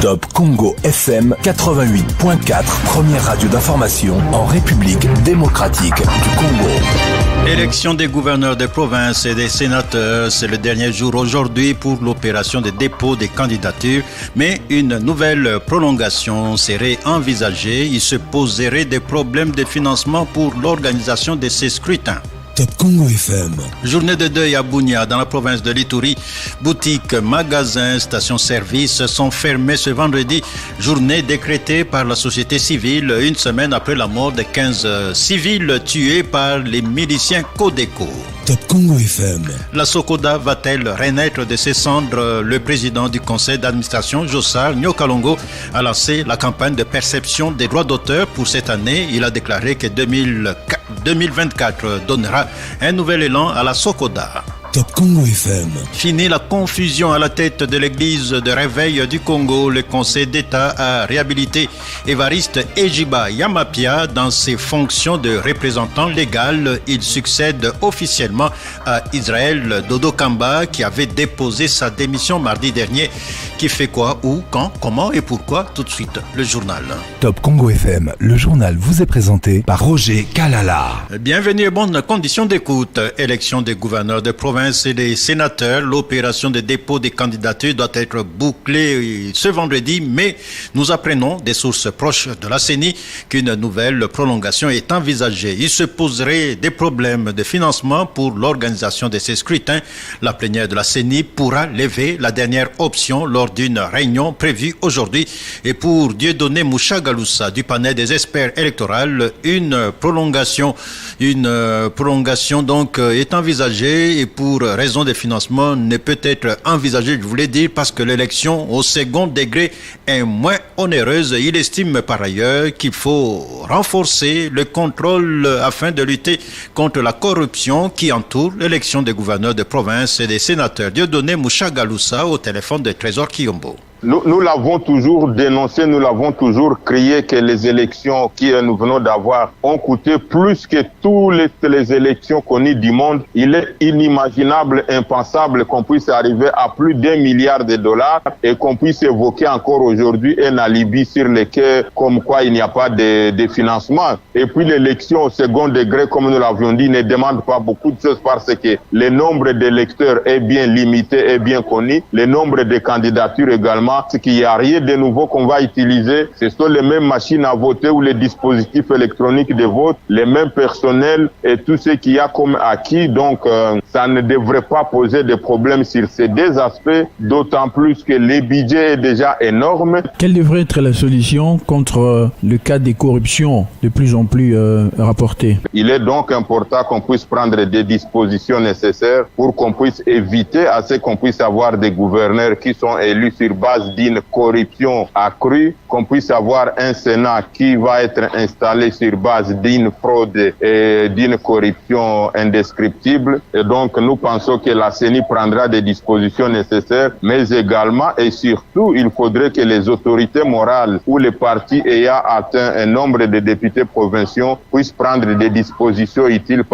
Top Congo FM 88.4, première radio d'information en République démocratique du Congo. Élection des gouverneurs des provinces et des sénateurs, c'est le dernier jour aujourd'hui pour l'opération de dépôt des candidatures, mais une nouvelle prolongation serait envisagée. Il se poserait des problèmes de financement pour l'organisation de ces scrutins. Top Congo FM. Journée de deuil à Bunia, dans la province de l'Ituri. Boutiques, magasins, stations-service sont fermés ce vendredi. Journée décrétée par la société civile une semaine après la mort de 15 civils tués par les miliciens Codeco. Top Congo FM. La Sokoda va-t-elle renaître de ses cendres? Le président du conseil d'administration, Jossar Nyokalongo, a lancé la campagne de perception des droits d'auteur pour cette année. Il a déclaré que 2024 donnera un nouvel élan à la Sokoda. Top Congo FM. Fini la confusion à la tête de l'église de réveil du Congo. Le Conseil d'État a réhabilité Évariste Ejiba Yamapia dans ses fonctions de représentant légal. Il succède officiellement à Israël Dodo Kamba qui avait déposé sa démission mardi dernier. Qui fait quoi, où, quand, comment et pourquoi? Tout de suite, le journal. Top Congo FM, le journal vous est présenté par Roger Kalala. Bienvenue et bonnes conditions d'écoute. Élection des gouverneurs de province et des sénateurs. L'opération de dépôt des candidatures doit être bouclée ce vendredi, mais nous apprenons des sources proches de la CENI qu'une nouvelle prolongation est envisagée. Il se poserait des problèmes de financement pour l'organisation de ces scrutins. La plénière de la CENI pourra lever la dernière option lors d'une réunion prévue aujourd'hui. Et pour Dieudonné Mouchagaloussa du panel des experts électoraux, une prolongation donc est envisagée et pour raison de financement ne peut être envisagée, je voulais dire, parce que l'élection au second degré est moins onéreuse. Il estime par ailleurs qu'il faut renforcer le contrôle afin de lutter contre la corruption qui entoure l'élection des gouverneurs de province et des sénateurs. Dieudonné Mouchagaloussa au téléphone de Trésor Kiyombo. Nous l'avons toujours dénoncé, nous l'avons toujours crié que les élections que nous venons d'avoir ont coûté plus que toutes les élections connues du monde. Il est inimaginable, impensable qu'on puisse arriver à plus d'1 milliard de dollars et qu'on puisse évoquer encore aujourd'hui un alibi sur lequel, comme quoi il n'y a pas de financement. Et puis l'élection au second degré, comme nous l'avions dit, ne demande pas beaucoup de choses parce que le nombre d'électeurs est bien limité et bien connu. Le nombre de candidatures également. Ce qu'il n'y a rien de nouveau qu'on va utiliser, ce sont les mêmes machines à voter ou les dispositifs électroniques de vote, les mêmes personnels et tout ce qu'il y a comme acquis. Donc, ça ne devrait pas poser de problème sur ces deux aspects, d'autant plus que le budget est déjà énorme. Quelle devrait être la solution contre le cas des corruptions de plus en plus rapportées? Il est donc important qu'on puisse prendre des dispositions nécessaires pour qu'on puisse éviter à ce qu'on puisse avoir des gouverneurs qui sont élus sur base d'une corruption accrue, qu'on puisse avoir un Sénat qui va être installé sur base d'une fraude et d'une corruption indescriptible. Et donc, nous pensons que la CENI prendra des dispositions nécessaires, mais également et surtout, il faudrait que les autorités morales ou les partis ayant atteint un nombre de députés provinciaux puissent prendre des dispositions utiles.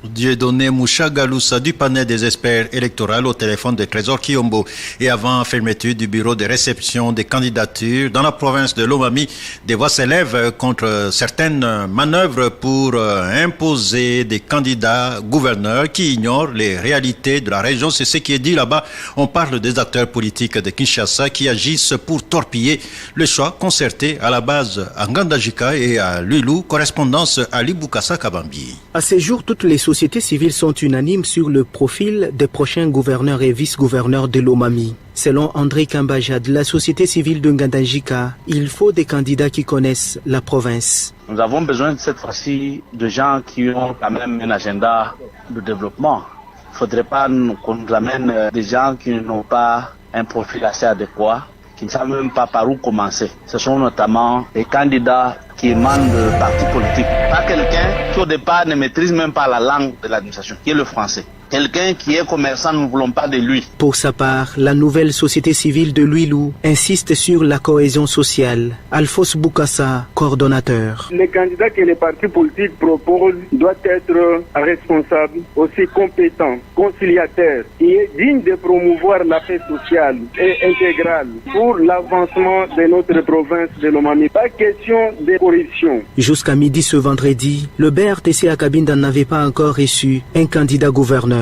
Dieudonné Mouchagaloussa du panel des experts électoraux au téléphone de Trésor Kiyombo. Et avant fermeture du bureau de réception des candidatures dans la province de Lomami, des voix s'élèvent contre certaines manœuvres pour imposer des candidats gouverneurs qui ignorent les réalités de la région. C'est ce qui est dit là-bas. On parle des acteurs politiques de Kinshasa qui agissent pour torpiller le choix concerté à la base à Ngandajika et à Lulu. Correspondance à Libukasa Kabambi. À ces jours, toutes les sociétés civiles sont unanimes sur le profil des prochains gouverneurs et vice-gouverneurs de Lomami. Selon André Kambaja de la société civile de Ngandajika, il faut des candidats qui connaissent la province. Nous avons besoin cette fois-ci de gens qui ont quand même un agenda de développement. Il ne faudrait pas qu'on nous amène des gens qui n'ont pas un profil assez adéquat, qui ne savent même pas par où commencer. Ce sont notamment des candidats qui émane de partis politiques. Pas quelqu'un qui au départ ne maîtrise même pas la langue de l'administration, qui est le français. Quelqu'un qui est commerçant, nous ne voulons pas de lui. Pour sa part, la nouvelle société civile de Luilou insiste sur la cohésion sociale. Alphonse Boukassa, coordonnateur. Les candidats que les partis politiques proposent doivent être responsables, aussi compétents, conciliateurs et dignes de promouvoir la paix sociale et intégrale pour l'avancement de notre province de Lomami. Pas question de corruption. Jusqu'à midi ce vendredi, le BRTC à Cabinda n'avait pas encore reçu un candidat gouverneur.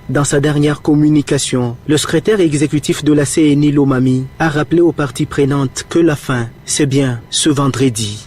Dans sa dernière communication, le secrétaire exécutif de la CNI Lomami a rappelé aux parties prenantes que la fin, c'est bien ce vendredi.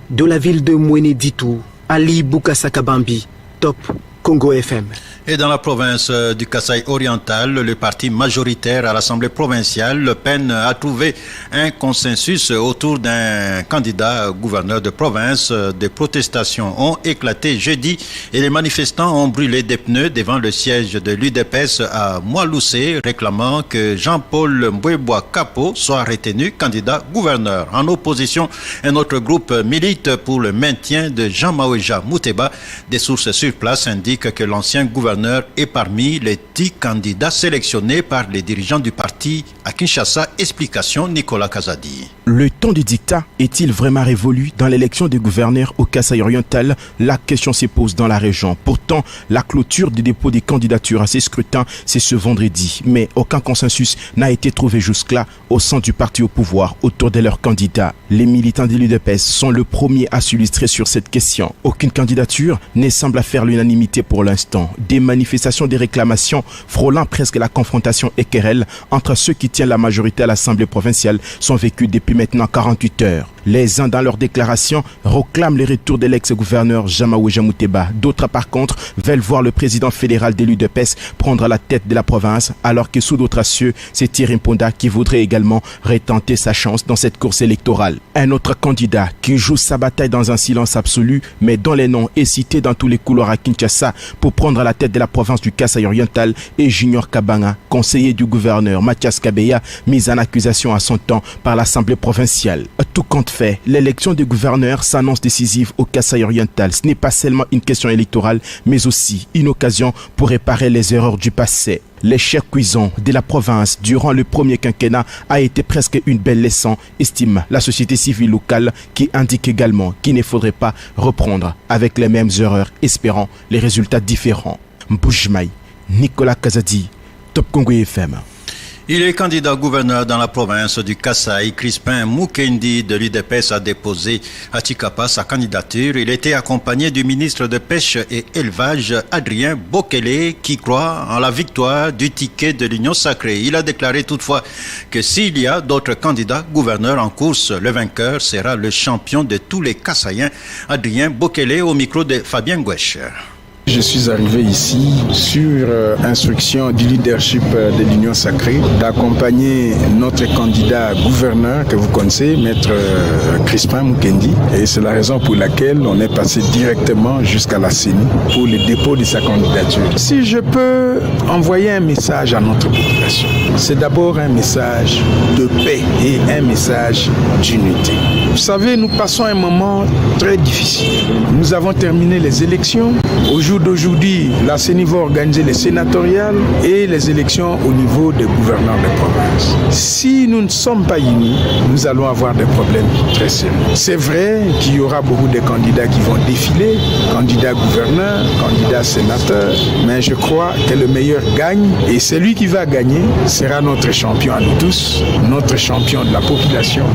De la ville de Mouéné-Ditou, Ali Boukassa Kabambi, Top Congo FM. Et dans la province du Kasaï oriental, le parti majoritaire à l'Assemblée provinciale peine à trouver un consensus autour d'un candidat gouverneur de province. Des protestations ont éclaté jeudi et les manifestants ont brûlé des pneus devant le siège de l'UDPS à Moaloussé, réclamant que Jean-Paul Mbouébois Capo soit retenu candidat gouverneur. En opposition, un autre groupe milite pour le maintien de Jean-Maouéja Mouteba. Des sources sur place indiquent que l'ancien gouverneur est parmi les 10 candidats sélectionnés par les dirigeants du parti à Kinshasa. Explication Nicolas Kazadi. Le temps du dictat est-il vraiment révolu dans l'élection des gouverneurs au Kasaï oriental? La question se pose dans la région. Pourtant, la clôture des dépôts des candidatures à ces scrutins, c'est ce vendredi. Mais aucun consensus n'a été trouvé jusque-là au sein du parti au pouvoir autour de leurs candidats. Les militants de l'UDPS sont le premier à s'illustrer sur cette question. Aucune candidature ne semble faire l'unanimité pour l'instant. Des manifestations, des réclamations frôlant presque la confrontation et querelle entre ceux qui tiennent la majorité à l'Assemblée provinciale sont vécues depuis maintenant 48 heures. Les uns dans leurs déclarations réclament le retour de l'ex-gouverneur Jean-Maouéja Mouteba. D'autres par contre veulent voir le président fédéral de l'UDPS prendre la tête de la province, alors que sous d'autres cieux, c'est Thierry Mponda qui voudrait également retenter sa chance dans cette course électorale. Un autre candidat qui joue sa bataille dans un silence absolu, mais dont les noms est cité dans tous les couloirs à Kinshasa pour prendre la tête de la province du Kasaï oriental est Junior Kabanga, conseiller du gouverneur Mathias Kabeya, mis en accusation à son temps par l'Assemblée provinciale. Tout compte fait, l'élection des gouverneurs s'annonce décisive au Kasaï oriental. Ce n'est pas seulement une question électorale, mais aussi une occasion pour réparer les erreurs du passé. L'échec cuisant de la province durant le premier quinquennat a été presque une belle leçon, estime la société civile locale, qui indique également qu'il ne faudrait pas reprendre avec les mêmes erreurs, espérant les résultats différents. Mbouchmaï, Nicolas Kazadi, Top Congo FM. Il est candidat gouverneur dans la province du Kasaï. Crispin Mukendi de l'UDPS a déposé à Tshikapa sa candidature. Il était accompagné du ministre de Pêche et Élevage, Adrien Bokele, qui croit en la victoire du ticket de l'Union sacrée. Il a déclaré toutefois que s'il y a d'autres candidats gouverneurs en course, le vainqueur sera le champion de tous les Kasaïens. Adrien Bokele au micro de Fabien Gouesch. Je suis arrivé ici sur instruction du leadership de l'Union sacrée d'accompagner notre candidat gouverneur que vous connaissez, maître Crispin Mukendi. Et c'est la raison pour laquelle on est passé directement jusqu'à la CENI pour le dépôt de sa candidature. Si je peux envoyer un message à notre population, c'est d'abord un message de paix et un message d'unité. Vous savez, nous passons un moment très difficile. Nous avons terminé les élections. Au jour d'aujourd'hui, la CENI va organiser les sénatoriales et les élections au niveau des gouverneurs de province. Si nous ne sommes pas unis, nous allons avoir des problèmes très sérieux. C'est vrai qu'il y aura beaucoup de candidats qui vont défiler, candidats gouverneurs, candidats sénateurs, mais je crois que le meilleur gagne et celui qui va gagner sera notre champion à nous tous, notre champion de la population.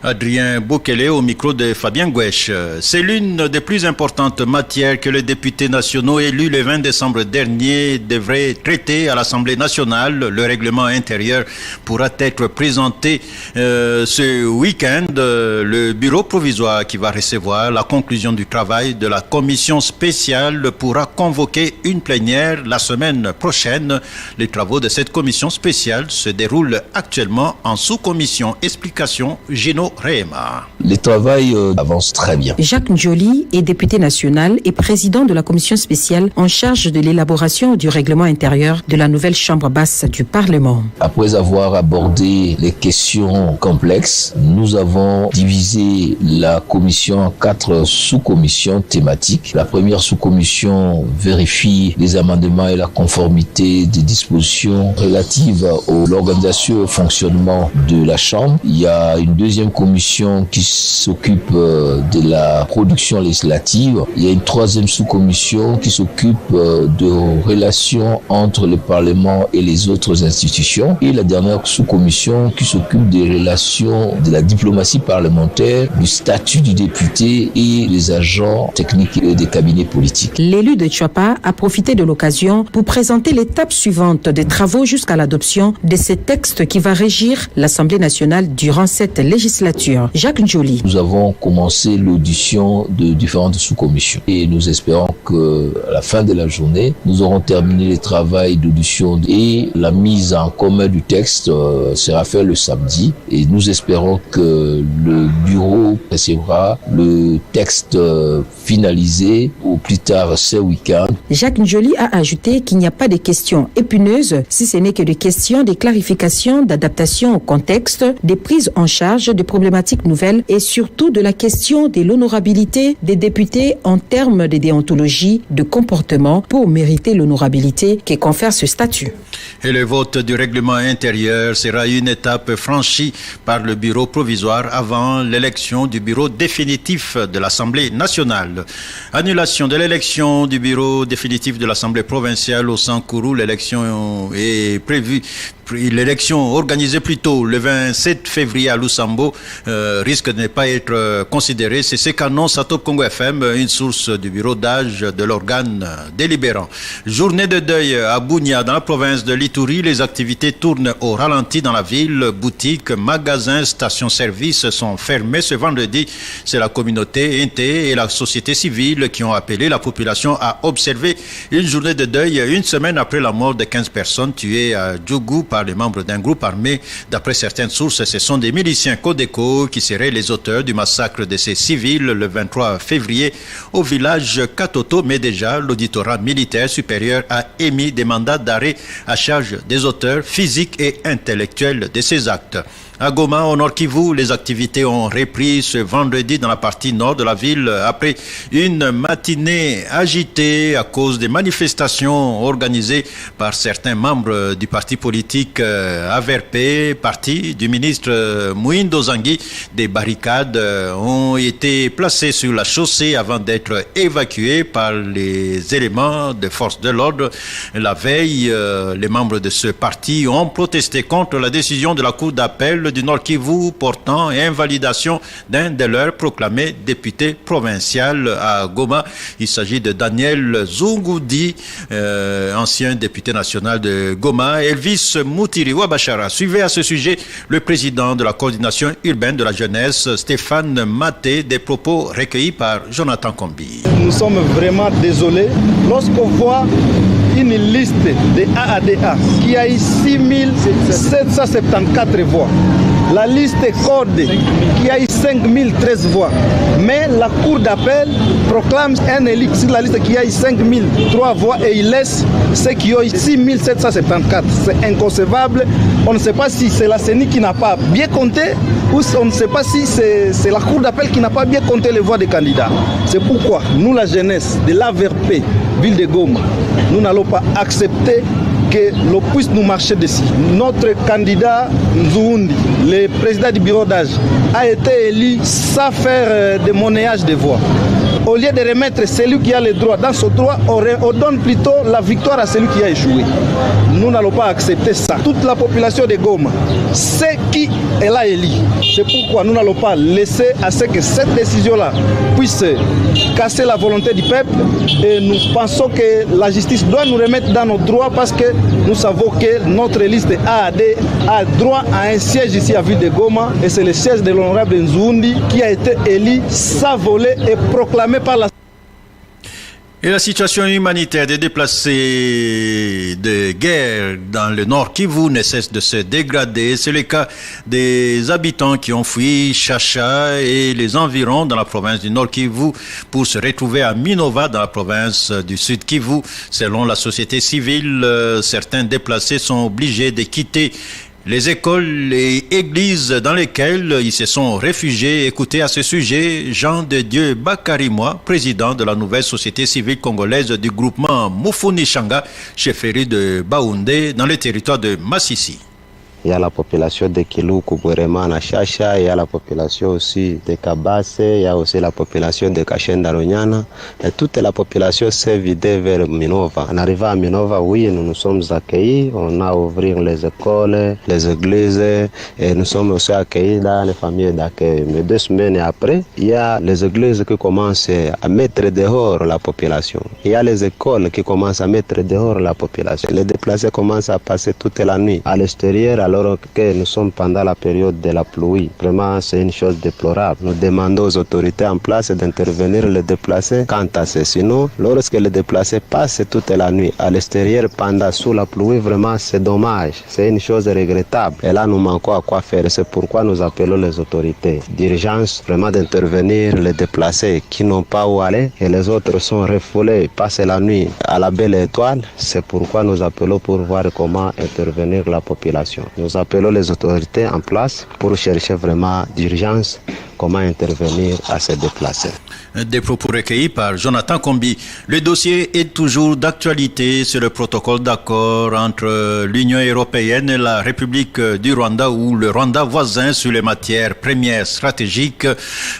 Adrien Bokele au micro de Fabien Gouesch. C'est l'une des plus importantes matières que les députés nationaux élus le 20 décembre dernier devraient traiter à l'Assemblée nationale. Le règlement intérieur pourra être présenté ce week-end. Le bureau provisoire qui va recevoir la conclusion du travail de la commission spéciale pourra convoquer une plénière la semaine prochaine. Les travaux de cette commission spéciale se déroulent actuellement en sous-commission. Explication Gino Rema. Le travail avance très bien. Jacques Njoli est député national et président de la commission spéciale en charge de l'élaboration du règlement intérieur de la nouvelle chambre basse du Parlement. Après avoir abordé les questions complexes, nous avons divisé la commission en 4 sous-commissions thématiques. La première sous-commission vérifie les amendements et la conformité des dispositions relatives à l'organisation et au fonctionnement de la Chambre. Il y a une deuxième commission qui s'occupe de la production législative. Il y a une troisième sous-commission qui s'occupe de relations entre le Parlement et les autres institutions. Et la dernière sous-commission qui s'occupe des relations de la diplomatie parlementaire, du statut du député et les agents techniques des cabinets politiques. L'élu de Tchouapa a profité de l'occasion pour présenter l'étape suivante des travaux jusqu'à l'adoption de ces textes qui va régir l'Assemblée nationale durant cette législature. Jacques Njoli. Nous avons commencé l'audition de différentes sous-commissions et nous espérons qu'à la fin de la journée, nous aurons terminé le travail d'audition et la mise en commun du texte sera faite le samedi et nous espérons que le bureau recevra le texte finalisé au plus tard ce week-end. Jacques Njoli a ajouté qu'il n'y a pas de questions épineuses, si ce n'est que des questions de clarification, d'adaptation au contexte, des prises en charge de problématiques nouvelles et surtout de la question de l'honorabilité des députés en termes de déontologie, de comportement pour mériter l'honorabilité qui confère ce statut. Et le vote du règlement intérieur sera une étape franchie par le bureau provisoire avant l'élection du bureau définitif de l'Assemblée nationale. Annulation de l'élection du bureau définitif de l'Assemblée provinciale au Sankourou. L'élection est prévue. L'élection organisée plus tôt le 27 février à Lusambo risque de ne pas être considérée. C'est ce qu'annonce à Top Congo FM, une source du bureau d'âge de l'organe délibérant. Journée de deuil à Bunia, dans la province de l'Ituri. Les activités tournent au ralenti dans la ville. Boutiques, magasins, stations-service sont fermés ce vendredi. C'est la communauté Inté et la société civile qui ont appelé la population à observer une journée de deuil une semaine après la mort de 15 personnes tuées à Djougou par les membres d'un groupe armé. D'après certaines sources, ce sont des miliciens Codeco qui seraient les auteurs du massacre de ces civils le 23 février au village Katoto, mais déjà l'auditorat militaire supérieur a émis des mandats d'arrêt à charge des auteurs physiques et intellectuels de ces actes. À Goma, au Nord Kivu, les activités ont repris ce vendredi dans la partie nord de la ville après une matinée agitée à cause des manifestations organisées par certains membres du parti politique AVRP, parti du ministre Mouindo Zangui. Des barricades ont été placées sur la chaussée avant d'être évacuées par les éléments de force de l'ordre. La veille, les membres de ce parti ont protesté contre la décision de la Cour d'appel du Nord Kivu portant invalidation d'un de leurs proclamés députés provincial à Goma. Il s'agit de Daniel Zungoudi, ancien député national de Goma. Elvis Moutiri Wabachara suivait à ce sujet le président de la coordination urbaine de la jeunesse, Stéphane Maté, des propos recueillis par Jonathan Kombi. Nous sommes vraiment désolés lorsqu'on voit une liste de AADA qui a eu 6774 voix. La liste code qui a eu 5013 voix. Mais la Cour d'appel proclame un élu sur la liste qui a eu 5003 voix et il laisse ceux qui ont eu 6774. C'est inconcevable. On ne sait pas si c'est la CENI qui n'a pas bien compté ou on ne sait pas si c'est la Cour d'appel qui n'a pas bien compté les voix des candidats. C'est pourquoi nous, la jeunesse de l'AVRP, ville de Goma, nous n'allons pas accepter que l'on puisse nous marcher dessus. Notre candidat Nzoundi, le président du bureau d'âge, a été élu sans faire de monnayage de voix. Au lieu de remettre celui qui a le droit dans son droit, on donne plutôt la victoire à celui qui a échoué. Nous n'allons pas accepter ça. Toute la population de Goma sait qui elle a élu. C'est pourquoi nous n'allons pas laisser à ce que cette décision-là puisse casser la volonté du peuple. Et nous pensons que la justice doit nous remettre dans nos droits parce que nous savons que notre liste AAD a droit à un siège ici à Ville de Goma et c'est le siège de l'honorable Nzoundi qui a été élu sans voler et proclamé par la... Et la situation humanitaire des déplacés de guerre dans le Nord Kivu ne cesse de se dégrader. C'est le cas des habitants qui ont fui Chacha et les environs dans la province du Nord Kivu pour se retrouver à Minova dans la province du Sud Kivu. Selon la société civile, certains déplacés sont obligés de quitter les écoles et églises dans lesquelles ils se sont réfugiés. Écoutez à ce sujet Jean de Dieu Bakarimoa, président de la nouvelle société civile congolaise du groupement Mufuni Shanga, chefferie de Baoundé, dans le territoire de Massissi. Il y a la population de Kiluku, Bwerema, Chacha, il y a la population aussi de Kabase, il y a aussi la population de Kachenda Ronyana. Et toute la population s'est vidée vers Minova. En arrivant à Minova, oui, nous nous sommes accueillis. On a ouvert les écoles, les églises, et nous sommes aussi accueillis dans les familles d'accueil. Mais 2 semaines après, il y a les églises qui commencent à mettre dehors la population. Il y a les écoles qui commencent à mettre dehors la population. Les déplacés commencent à passer toute la nuit à l'extérieur, alors que nous sommes pendant la période de la pluie. Vraiment, c'est une chose déplorable. Nous demandons aux autorités en place d'intervenir les déplacés quant à ça. Sinon, lorsque les déplacés passent toute la nuit à l'extérieur pendant sous la pluie, vraiment, c'est dommage. C'est une chose regrettable. Et là, nous manquons à quoi faire. C'est pourquoi nous appelons les autorités d'urgence vraiment d'intervenir les déplacés qui n'ont pas où aller et les autres sont refoulés, passent la nuit à la Belle Étoile. C'est pourquoi nous appelons pour voir comment intervenir la population. Nous appelons les autorités en place pour chercher vraiment d'urgence comment intervenir à ces déplacés. Des propos recueillis par Jonathan Kombi. Le dossier est toujours d'actualité sur le protocole d'accord entre l'Union européenne et la République du Rwanda ou le Rwanda voisin sur les matières premières stratégiques.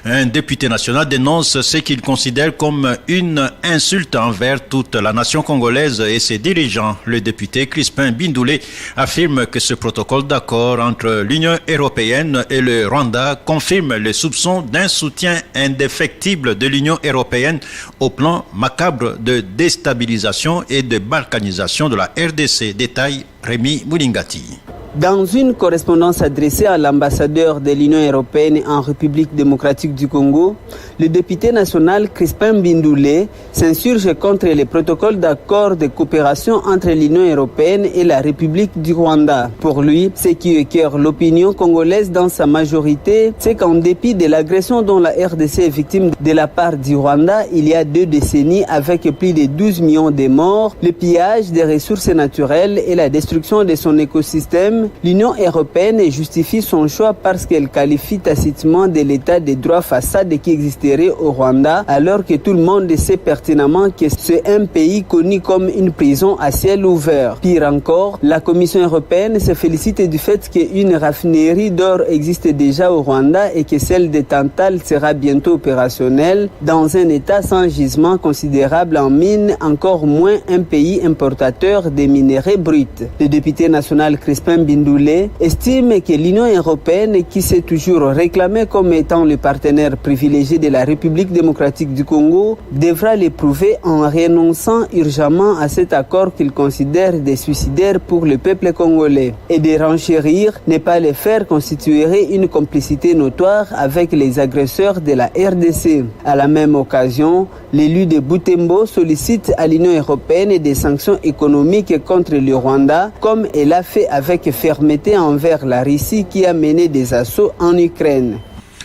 Un député national dénonce ce qu'il considère comme une insulte envers toute la nation congolaise et ses dirigeants. Le député Crispin Bindoulé affirme que ce protocole d'accord entre l'Union européenne et le Rwanda confirme le soupçon d'un soutien indéfectible de l'Union européenne au plan macabre de déstabilisation et de balkanisation de la RDC. Détail Rémi Moulingati. Dans une correspondance adressée à l'ambassadeur de l'Union européenne en République démocratique du Congo, le député national Crispin Bindoulé s'insurge contre les protocoles d'accord de coopération entre l'Union européenne et la République du Rwanda. Pour lui, ce qui écœure l'opinion congolaise dans sa majorité, c'est qu'en dépit de l'agression dont la RDC est victime de la part du Rwanda il y a 2 décennies avec plus de 12 millions de morts, le pillage des ressources naturelles et la destruction de son écosystème, l'Union européenne justifie son choix parce qu'elle qualifie tacitement de l'état de droit façade qui existerait au Rwanda, alors que tout le monde sait pertinemment que c'est un pays connu comme une prison à ciel ouvert. Pire encore, la Commission européenne se félicite du fait qu'une raffinerie d'or existe déjà au Rwanda et que celle de Tantale sera bientôt opérationnelle dans un état sans gisement considérable en mines, encore moins un pays importateur de minerais bruts. Le député national Crispin Bindoulé estime que l'Union européenne, qui s'est toujours réclamée comme étant le partenaire privilégié de la République démocratique du Congo, devra l'éprouver en renonçant urgemment à cet accord qu'il considère des suicidaires pour le peuple congolais. Et de renchérir, ne pas le faire constituerait une complicité notoire avec les agresseurs de la RDC. À la même occasion, l'élu de Butembo sollicite à l'Union européenne des sanctions économiques contre le Rwanda, comme elle a fait avec fermeté envers la Russie qui a mené des assauts en Ukraine.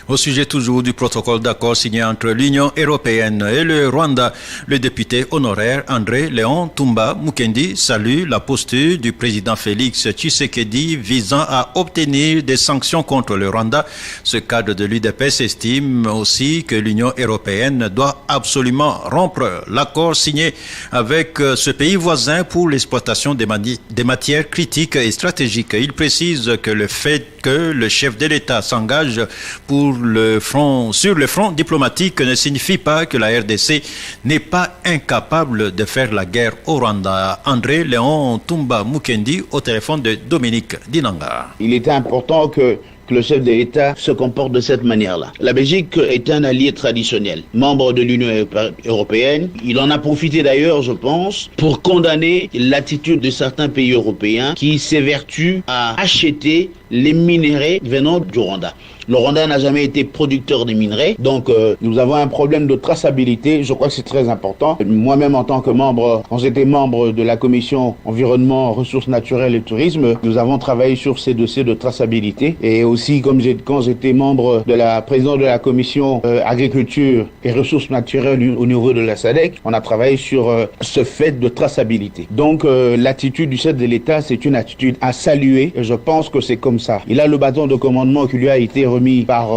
Au sujet toujours du protocole d'accord signé entre l'Union européenne et le Rwanda, le député honoraire André Léon Tumba Mukendi salue la posture du président Félix Tshisekedi visant à obtenir des sanctions contre le Rwanda. Ce cadre de l'UDPS estime aussi que l'Union européenne doit absolument rompre l'accord signé avec ce pays voisin pour l'exploitation des matières critiques et stratégiques. Il précise que le fait que le chef de l'État s'engage sur le front diplomatique ne signifie pas que la RDC n'est pas incapable de faire la guerre au Rwanda. André Léon Tumba Mukendi au téléphone de Dominique Dinanga. Il était important que le chef de l'État se comporte de cette manière-là. La Belgique est un allié traditionnel, membre de l'Union européenne. Il en a profité d'ailleurs, je pense, pour condamner l'attitude de certains pays européens qui s'évertuent à acheter les minerais venant du Rwanda. Le Rwanda n'a jamais été producteur de minerais, donc nous avons un problème de traçabilité. Je crois que c'est très important. Moi-même, en tant que membre, quand j'étais membre de la commission environnement, ressources naturelles et tourisme, nous avons travaillé sur ces dossiers de traçabilité. Et aussi, quand j'étais membre de la présidente de la commission agriculture et ressources naturelles au niveau de la SADC, on a travaillé sur ce fait de traçabilité. Donc, l'attitude du chef de l'État, c'est une attitude à saluer. Et je pense que c'est comme ça. Il a le bâton de commandement qui lui a été remis par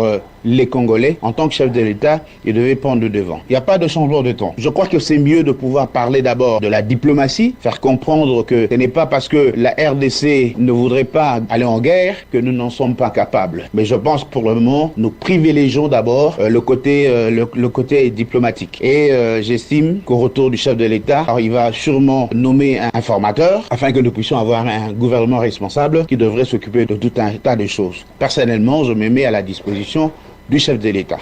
les Congolais. En tant que chef de l'État, il devait prendre le devant. Il n'y a pas de changement de ton. Je crois que c'est mieux de pouvoir parler d'abord de la diplomatie, faire comprendre que ce n'est pas parce que la RDC ne voudrait pas aller en guerre que nous n'en sommes pas capables. Mais je pense que pour le moment, nous privilégions d'abord le côté diplomatique. Et j'estime qu'au retour du chef de l'État, il va sûrement nommer un formateur afin que nous puissions avoir un gouvernement responsable qui devrait s'occuper de tout un tas de choses. Personnellement, je me mets à la disposition du chef de l'État.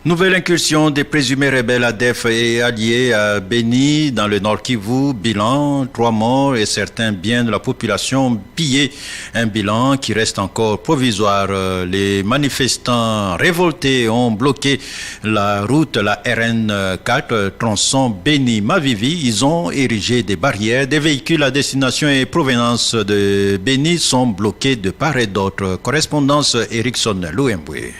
Nouvelle incursion des présumés rebelles ADF et alliés à Beni dans le Nord Kivu. Bilan, 3 morts et certains biens de la population pillés. Un bilan qui reste encore provisoire. Les manifestants révoltés ont bloqué la route, la RN4, tronçon Beni-Mavivi. Ils ont érigé des barrières. Des véhicules à destination et provenance de Beni sont bloqués de part et d'autre. Correspondance Erickson Louemboué.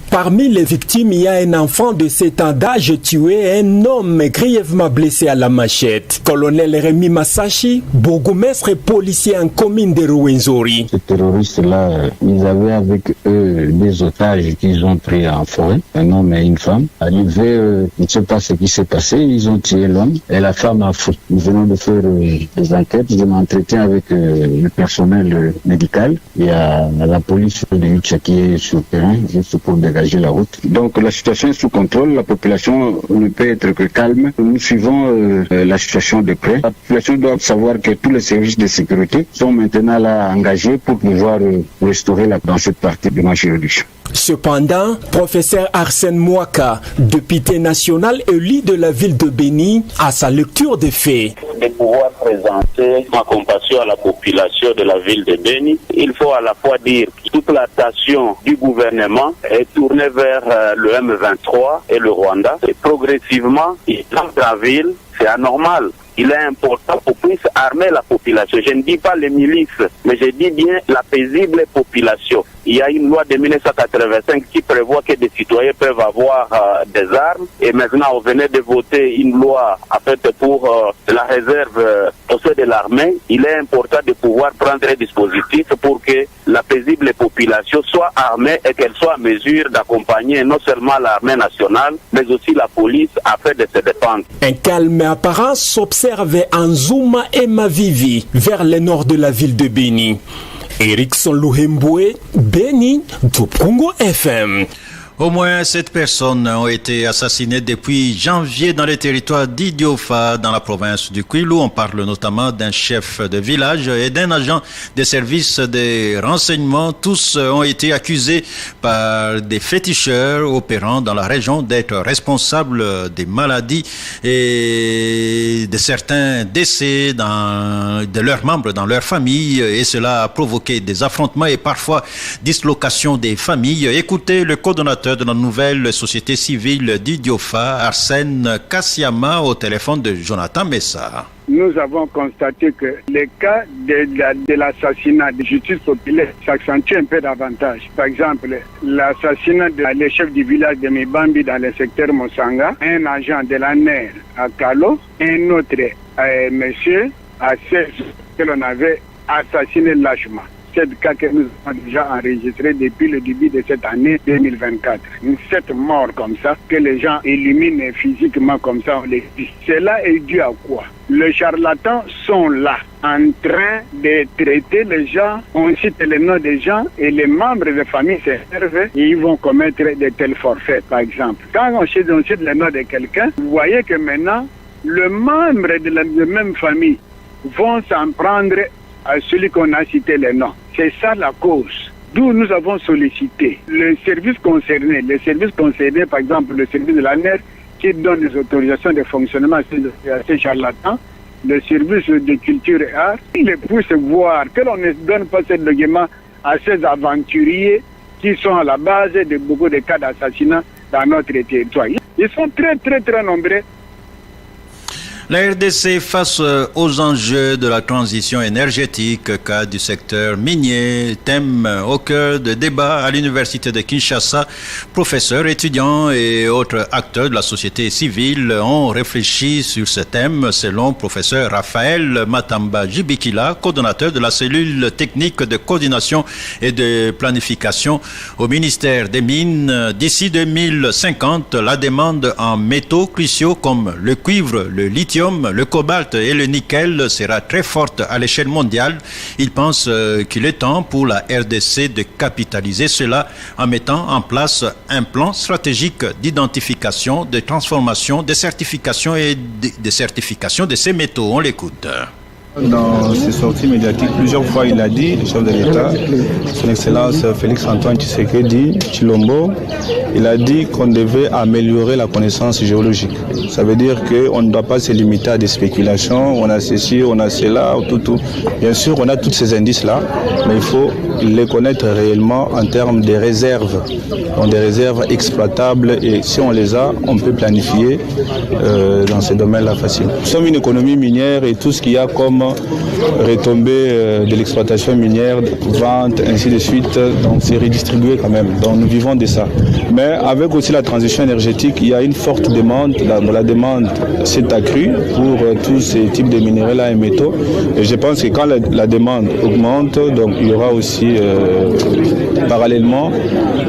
Parmi les victimes, il y a un enfant de 7 ans d'âge tué et un homme grièvement blessé à la machette. Colonel Rémi Massachi, bourgmestre et policier en commune de Rwenzori. Ces terroristes-là, ils avaient avec eux des otages qu'ils ont pris en forêt, un homme et une femme. Arrivé, je ne sais pas ce qui s'est passé, ils ont tué l'homme et la femme a fui. Nous venons de faire des enquêtes, je m'entretiens avec le personnel médical. Il y a la police de Yutcha qui est sur le terrain, juste pour dégager la route. Donc la situation est sous contrôle, la population ne peut être que calme. Nous suivons la situation de près. La population doit savoir que tous les services de sécurité sont maintenant là engagés pour pouvoir restaurer dans cette partie de ma juridiction. Cependant, professeur Arsène Mouaka, député national élu de la ville de Beni, à sa lecture des faits. De pouvoir présenter ma compassion à la population de la ville de Beni, il faut à la fois dire que toute l'attention du gouvernement est tournée vers le M23 et le Rwanda. Et progressivement, dans la ville, c'est anormal. Il est important qu'on puisse armer la population. Je ne dis pas les milices, mais je dis bien la paisible population. Il y a une loi de 1985 qui prévoit que des citoyens peuvent avoir des armes. Et maintenant, on venait de voter une loi faite pour la réserve au sein de l'armée. Il est important de pouvoir prendre des dispositifs pour que la paisible population soit armée et qu'elle soit en mesure d'accompagner non seulement l'armée nationale, mais aussi la police afin de se défendre. Un calme apparent s'observe en Zouma et Mavivi, vers le nord de la ville de Beni. Erickson Louemboué, Beni, Congo FM. Au moins 7 personnes ont été assassinées depuis janvier dans les territoires d'Idiofa, dans la province du Kwilu. On parle notamment d'un chef de village et d'un agent des services de renseignement. Tous ont été accusés par des féticheurs opérant dans la région d'être responsables des maladies et de certains décès de leurs membres dans leur famille. Et cela a provoqué des affrontements et parfois dislocation des familles. Écoutez le coordonnateur de la nouvelle société civile d'Idiofa, Arsène Kassiama, au téléphone de Jonathan Messa. Nous avons constaté que les cas de l'assassinat de justice populaire s'accentuent un peu davantage. Par exemple, l'assassinat des chefs du village de Mibambi dans le secteur Mosanga, un agent de la NER à Kalo, un autre monsieur à 16 que l'on avait assassiné lâchement. C'est cas que nous avons déjà enregistré depuis le début de cette année 2024. 7 morts comme ça, que les gens éliminent physiquement comme ça, on les dit. Cela est dû à quoi? Les charlatans sont là, en train de traiter les gens, on cite les noms des gens et les membres de famille s'énervent et ils vont commettre de tels forfaits, par exemple. Quand on cite le nom de quelqu'un, vous voyez que maintenant, le membre de la même famille vont s'en prendre à celui qu'on a cité les noms. C'est ça la cause. D'où nous avons sollicité les services concernés, par exemple le service de la NER qui donne des autorisations de fonctionnement à ces charlatans, le service de culture et art, ils puissent voir que l'on ne donne pas ce document à ces aventuriers qui sont à la base de beaucoup de cas d'assassinat dans notre territoire. Ils sont très, très, très nombreux. La RDC face aux enjeux de la transition énergétique, cas du secteur minier, thème au cœur de débats à l'université de Kinshasa. Professeurs, étudiants et autres acteurs de la société civile ont réfléchi sur ce thème selon professeur Raphaël Matamba Jibikila, coordonnateur de la cellule technique de coordination et de planification au ministère des Mines. D'ici 2050, la demande en métaux cruciaux comme le cuivre, le lithium, le cobalt et le nickel sera très forte à l'échelle mondiale. Il pense qu'il est temps pour la RDC de capitaliser cela en mettant en place un plan stratégique d'identification, de transformation, de certification et de certification de ces métaux. On l'écoute. Dans ses sorties médiatiques, plusieurs fois il a dit, le chef de l'État, son Excellence Félix-Antoine Tshisekedi Tshilombo, il a dit qu'on devait améliorer la connaissance géologique. Ça veut dire qu'on ne doit pas se limiter à des spéculations, on a ceci, on a cela, tout. Bien sûr, on a tous ces indices-là, mais il faut les connaître réellement en termes de réserves, donc des réserves exploitables, et si on les a, on peut planifier dans ces domaines-là facilement. Nous sommes une économie minière et tout ce qu'il y a comme retombées de l'exploitation minière, vente, ainsi de suite, donc c'est redistribué quand même. Donc nous vivons de ça. Mais avec aussi la transition énergétique, il y a une forte demande. La demande s'est accrue pour tous ces types de minéraux-là et métaux. Et je pense que quand la demande augmente, donc il y aura aussi parallèlement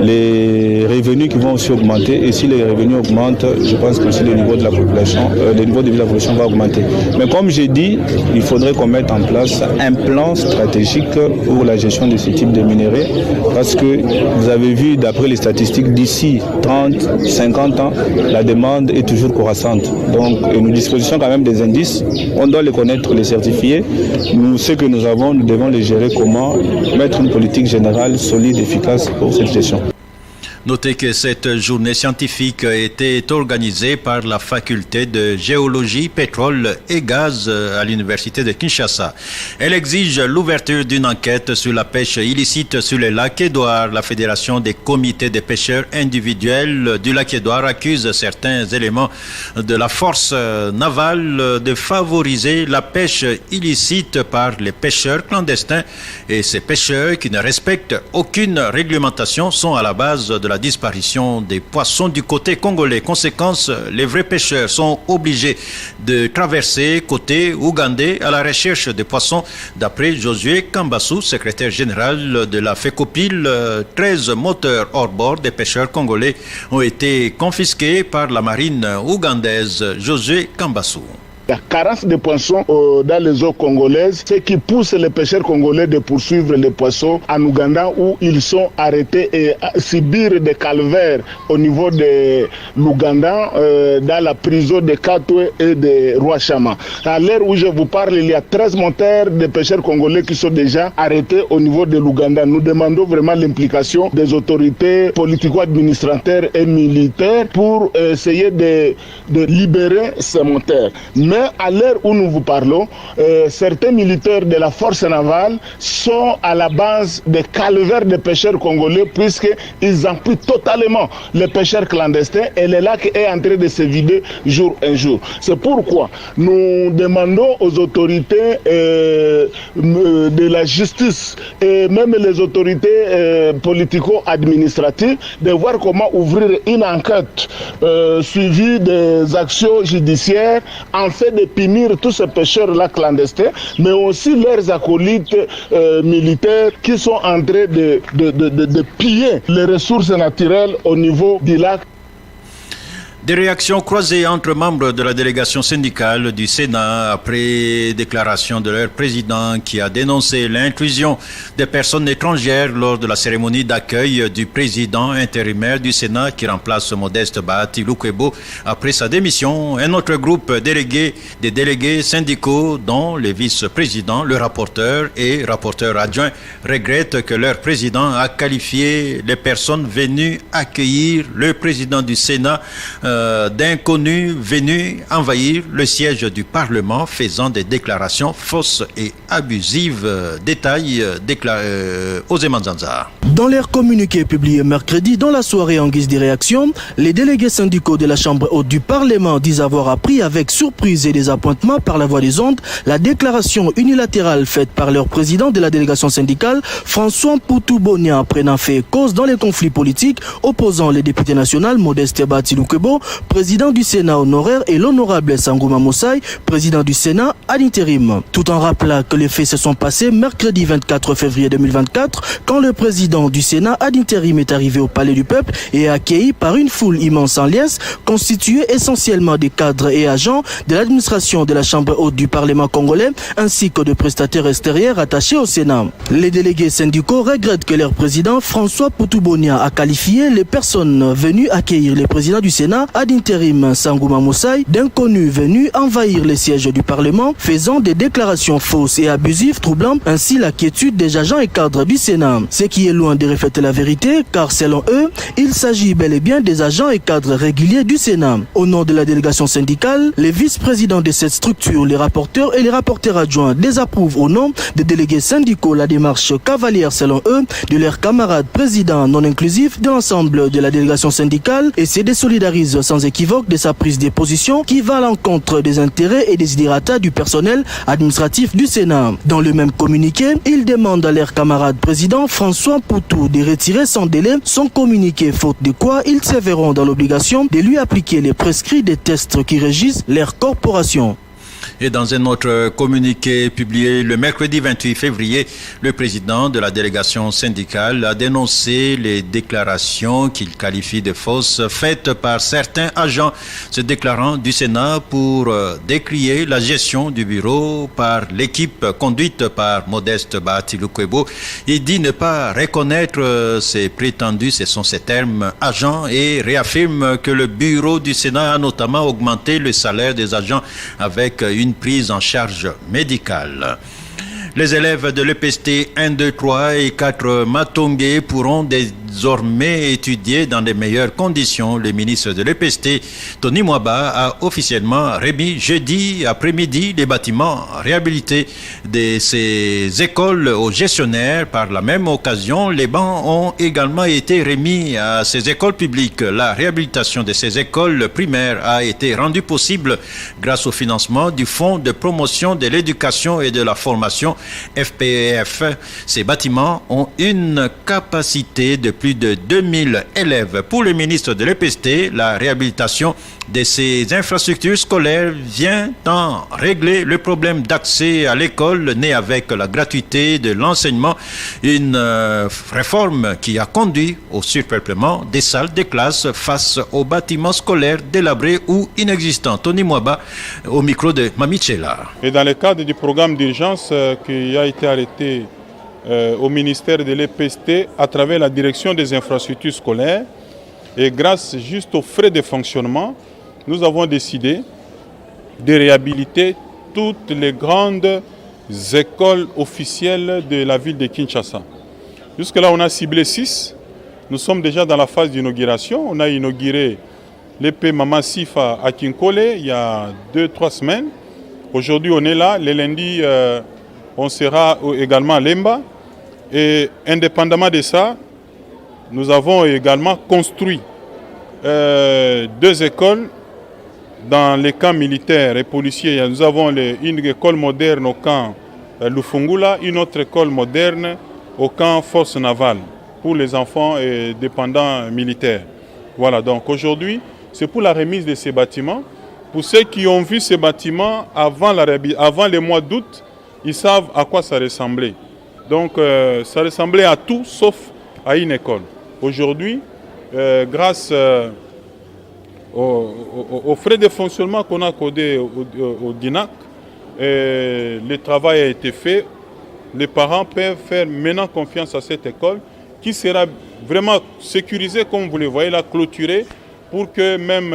les revenus qui vont aussi augmenter. Et si les revenus augmentent, je pense que aussi le niveau de la population, le niveau de vie de la population va augmenter. Mais comme j'ai dit, il faudrait qu'on mette en place un plan stratégique pour la gestion de ce type de minéraux, parce que vous avez vu, d'après les statistiques, d'ici 30, 50 ans, la demande est toujours croissante. Donc, nous disposons quand même des indices, on doit les connaître, les certifier. Nous, ce que nous avons, nous devons les gérer comment, mettre une politique générale solide, efficace pour cette gestion. Notez que cette journée scientifique était organisée par la faculté de géologie, pétrole et gaz à l'université de Kinshasa. Elle exige l'ouverture d'une enquête sur la pêche illicite sur le lac Édouard. La fédération des comités des pêcheurs individuels du lac Édouard accuse certains éléments de la force navale de favoriser la pêche illicite par les pêcheurs clandestins. Et ces pêcheurs qui ne respectent aucune réglementation sont à la base de la disparition des poissons du côté congolais. Conséquence, les vrais pêcheurs sont obligés de traverser côté ougandais à la recherche des poissons. D'après Josué Kambassou, secrétaire général de la FECOPIL, 13 moteurs hors-bord des pêcheurs congolais ont été confisqués par la marine ougandaise. Josué Kambassou. La carence de poissons dans les eaux congolaises, ce qui pousse les pêcheurs congolais de poursuivre les poissons en Ouganda, où ils sont arrêtés et subir des calvaires au niveau de l'Ouganda, dans la prison de Katwe et de Rwachama. À l'heure où je vous parle, il y a 13 moteurs de pêcheurs congolais qui sont déjà arrêtés au niveau de l'Ouganda. Nous demandons vraiment l'implication des autorités politico-administratives et militaires pour essayer de libérer ces moteurs. Mais à l'heure où nous vous parlons, certains militaires de la force navale sont à la base des calvaires des pêcheurs congolais, puisqu'ils emploient totalement les pêcheurs clandestins et le lac est en train de se vider jour un jour. C'est pourquoi nous demandons aux autorités de la justice et même les autorités politico-administratives de voir comment ouvrir une enquête suivie des actions judiciaires en fait de punir tous ces pêcheurs-là clandestins, mais aussi leurs acolytes militaires qui sont en train de piller les ressources naturelles au niveau du lac. Des réactions croisées entre membres de la délégation syndicale du Sénat après déclaration de leur président qui a dénoncé l'intrusion des personnes étrangères lors de la cérémonie d'accueil du président intérimaire du Sénat qui remplace Modeste Bahati Lukwebo après sa démission. Un autre groupe des délégués syndicaux dont les vice-présidents, le rapporteur et rapporteur adjoint regrettent que leur président a qualifié les personnes venues accueillir le président du Sénat d'inconnus venus envahir le siège du Parlement, faisant des déclarations fausses et abusives. Détail Ousmane Zanza. Dans leur communiqué publié mercredi dans la soirée en guise de réaction, les délégués syndicaux de la Chambre haute du Parlement disent avoir appris avec surprise et désappointement par la voie des ondes la déclaration unilatérale faite par leur président de la délégation syndicale, François Poutou-Bonia, prenant fait cause dans les conflits politiques opposant les députés nationaux Modeste Batilou-Kebo, président du Sénat honoraire, et l'honorable Sangouma Moussaï, président du Sénat à l'intérim. Tout en rappelant que les faits se sont passés mercredi 24 février 2024, quand le président du Sénat à l'intérim est arrivé au Palais du Peuple et est accueilli par une foule immense en liesse, constituée essentiellement des cadres et agents de l'administration de la Chambre haute du Parlement congolais, ainsi que de prestataires extérieurs attachés au Sénat. Les délégués syndicaux regrettent que leur président François Poutou-Bonia a qualifié les personnes venues accueillir le président du Sénat à l'intérim Sangouma Moussaï d'inconnus venus envahir les sièges du Parlement, faisant des déclarations fausses et abusives, troublant ainsi la quiétude des agents et cadres du Sénat. Ce qui est loin de refléter la vérité, car selon eux, il s'agit bel et bien des agents et cadres réguliers du Sénat. Au nom de la délégation syndicale, les vice-présidents de cette structure, les rapporteurs et les rapporteurs adjoints désapprouvent au nom des délégués syndicaux la démarche cavalière selon eux de leurs camarades présidents non inclusifs de l'ensemble de la délégation syndicale et se désolidarisent sans équivoque de sa prise de position qui va à l'encontre des intérêts et des desiderata du personnel administratif du Sénat. Dans le même communiqué, ils demandent à leurs camarades présidents François Poutou de retirer sans délai son communiqué, faute de quoi ils se verront dans l'obligation de lui appliquer les prescrits des tests qui régissent leur corporation. Et dans un autre communiqué publié le mercredi 28 février, le président de la délégation syndicale a dénoncé les déclarations qu'il qualifie de fausses faites par certains agents se déclarant du Sénat pour décrier la gestion du bureau par l'équipe conduite par Modeste Batilou-Kebo. Il dit ne pas reconnaître ces prétendus, ce sont ces termes, agents, et réaffirme que le bureau du Sénat a notamment augmenté le salaire des agents avec une prise en charge médicale. Les élèves de l'EPST 1, 2, 3 et 4 Matongé pourront désormais étudier dans les meilleures conditions. Le ministre de l'EPST, Tony Mwaba, a officiellement remis jeudi après-midi les bâtiments réhabilités de ces écoles aux gestionnaires. Par la même occasion, les bancs ont également été remis à ces écoles publiques. La réhabilitation de ces écoles primaires a été rendue possible grâce au financement du Fonds de promotion de l'éducation et de la formation FPEF. Ces bâtiments ont une capacité de plus de 2000 élèves. Pour le ministre de l'EPST, la réhabilitation de ces infrastructures scolaires vient en régler le problème d'accès à l'école né avec la gratuité de l'enseignement, une réforme qui a conduit au surpeuplement des salles de classe face aux bâtiments scolaires délabrés ou inexistants. Tony Mwaba au micro de Mamichela. Et dans le cadre du programme d'urgence qui a été arrêté au ministère de l'EPST à travers la direction des infrastructures scolaires, et grâce juste aux frais de fonctionnement, nous avons décidé de réhabiliter toutes les grandes écoles officielles de la ville de Kinshasa. Jusque-là, on a ciblé 6. Nous sommes déjà dans la phase d'inauguration. On a inauguré l'EP Mama Sifa à Kinkole il y a 2-3 semaines. Aujourd'hui, on est là. Les lundis, on sera également à Lemba. Et indépendamment de ça, nous avons également construit 2 écoles dans les camps militaires et policiers. Nous avons une école moderne au camp Lufungula, une autre école moderne au camp Force Navale pour les enfants et dépendants militaires. Voilà, donc aujourd'hui, c'est pour la remise de ces bâtiments. Pour ceux qui ont vu ces bâtiments avant le mois d'août, ils savent à quoi ça ressemblait. Donc ça ressemblait à tout sauf à une école. Aujourd'hui, grâce aux frais de fonctionnement qu'on a accordés au DINAC, le travail a été fait. Les parents peuvent faire maintenant confiance à cette école qui sera vraiment sécurisée, comme vous le voyez là, clôturée, pour que même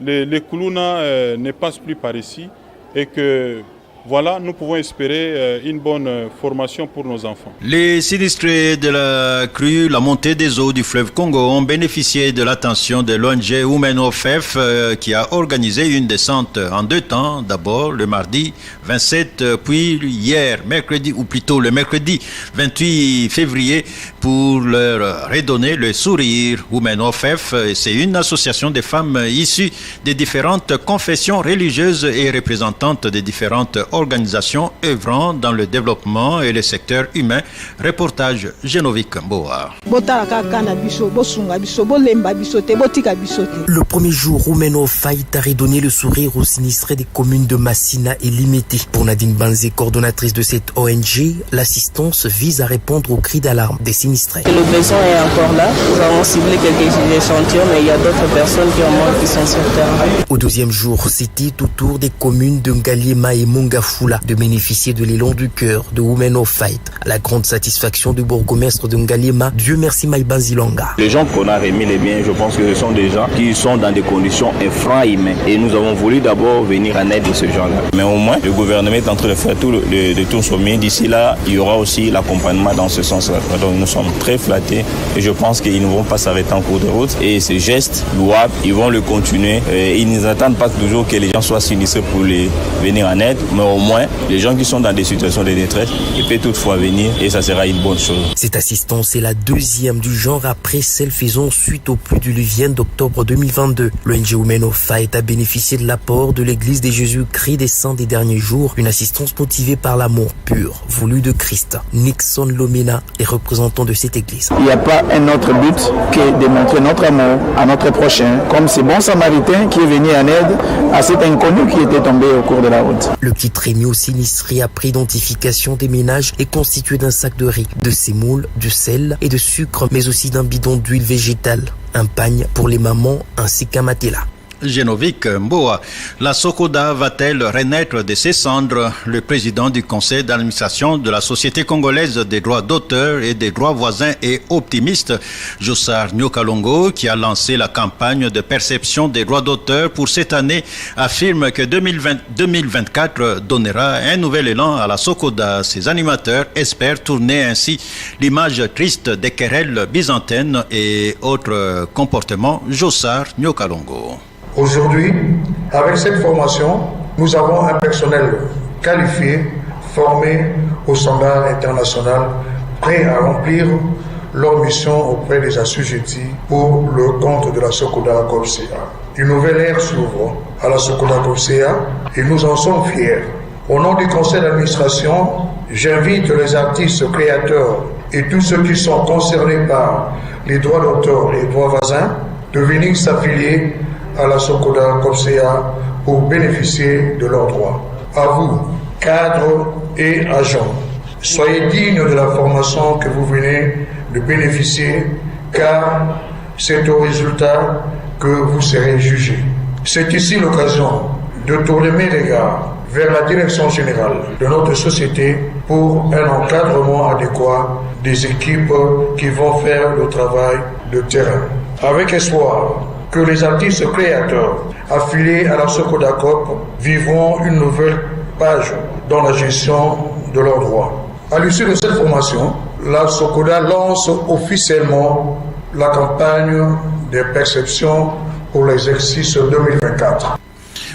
les Kuluna ne passent plus par ici et que voilà, nous pouvons espérer une bonne formation pour nos enfants. Les sinistrés de la crue, la montée des eaux du fleuve Congo ont bénéficié de l'attention de l'ONG Women of F qui a organisé une descente en 2 temps. D'abord le mardi 27, puis hier, mercredi, ou plutôt le mercredi 28 février, pour leur redonner le sourire. Women of F, c'est une association de femmes issues des différentes confessions religieuses et représentantes des différentes organisations œuvrant dans le développement et le secteur humain. Reportage Genovic Mboa. Le premier jour, Women of Fight a redonné le sourire aux sinistrés des communes de Massina et Limete. Pour Nadine Banzé, coordonnatrice de cette ONG, l'assistance vise à répondre aux cris d'alarme des sinistrés. Le besoin est encore là. Nous avons ciblé quelques échantillons, mais il y a d'autres personnes qui sont sur terrain. Au deuxième jour, c'était au tour des communes de Ngaliema et Mongafula de bénéficier de l'élan du cœur de Women of Fight. À la grande satisfaction du bourgmestre de Ngaliema, Dieu merci Maïbanzilonga. Les gens qu'on a remis les biens, je pense que ce sont des gens qui sont dans des conditions infra-humaines. Et nous avons voulu d'abord venir en aide de ces gens-là. Mais au moins, le gouvernement est en train de faire tout son mieux. D'ici là, il y aura aussi l'accompagnement dans ce sens-là. Donc nous sommes très flattés et je pense qu'ils ne vont pas s'arrêter en cours de route. Et ces gestes louables, ils vont le continuer. Ils ne attendent pas toujours que les gens soient sinistrés pour les venir en aide, mais au moins, les gens qui sont dans des situations de détresse, ils peuvent toutefois venir et ça sera une bonne chose. Cette assistance est la deuxième du genre après celle faisant suite au pluies diluviennes d'octobre 2022. L'ONG Women of Fight a bénéficié de l'apport de l'Église de Jésus-Christ des Saints des derniers jours, une assistance motivée par l'amour pur, voulu de Christ. Nixon Lomena est représentant de cette église. Il n'y a pas un autre but que de montrer notre amour à notre prochain, comme ces bons samaritains qui est venu en aide à cet inconnu qui était tombé au cours de la route. Le kit remis aux sinistrés après identification des ménages est constitué d'un sac de riz, de sémoule, de sel et de sucre, mais aussi d'un bidon d'huile végétale, un pagne pour les mamans ainsi qu'un matelas. Genovic Mboa. La Sokoda va-t-elle renaître de ses cendres? Le président du conseil d'administration de la Société congolaise des droits d'auteur et des droits voisins est optimiste. Jossar Nyokalongo, qui a lancé la campagne de perception des droits d'auteur pour cette année, affirme que 2024 donnera un nouvel élan à la Sokoda. Ses animateurs espèrent tourner ainsi l'image triste des querelles byzantines et autres comportements. Jossar Nyokalongo. Aujourd'hui, avec cette formation, nous avons un personnel qualifié, formé au standard international, prêt à remplir leur mission auprès des assujettis pour le compte de la Sokoda COPCA. Une nouvelle ère s'ouvre à la Sokoda COPCA et nous en sommes fiers. Au nom du conseil d'administration, j'invite les artistes créateurs et tous ceux qui sont concernés par les droits d'auteur et les droits voisins de venir s'affilier à la Sokoda COPCA pour bénéficier de leurs droits. À vous, cadres et agents, soyez dignes de la formation que vous venez de bénéficier, car c'est au résultat que vous serez jugés. C'est ici l'occasion de tourner mes regards vers la direction générale de notre société pour un encadrement adéquat des équipes qui vont faire le travail de terrain. Avec espoir que les artistes créateurs affiliés à la Sokoda COP vivront une nouvelle page dans la gestion de leurs droits. À l'issue de cette formation, la Sokoda lance officiellement la campagne des perceptions pour l'exercice 2024.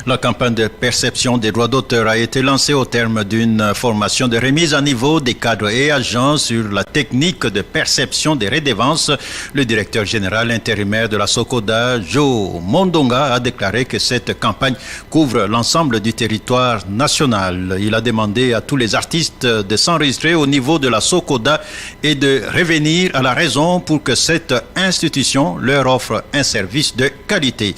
La campagne de perception des droits d'auteur a été lancée au terme d'une formation de remise à niveau des cadres et agents sur la technique de perception des redevances. Le directeur général intérimaire de la Sokoda, Joe Mondonga, a déclaré que cette campagne couvre l'ensemble du territoire national. Il a demandé à tous les artistes de s'enregistrer au niveau de la Sokoda et de revenir à la raison pour que cette institution leur offre un service de qualité.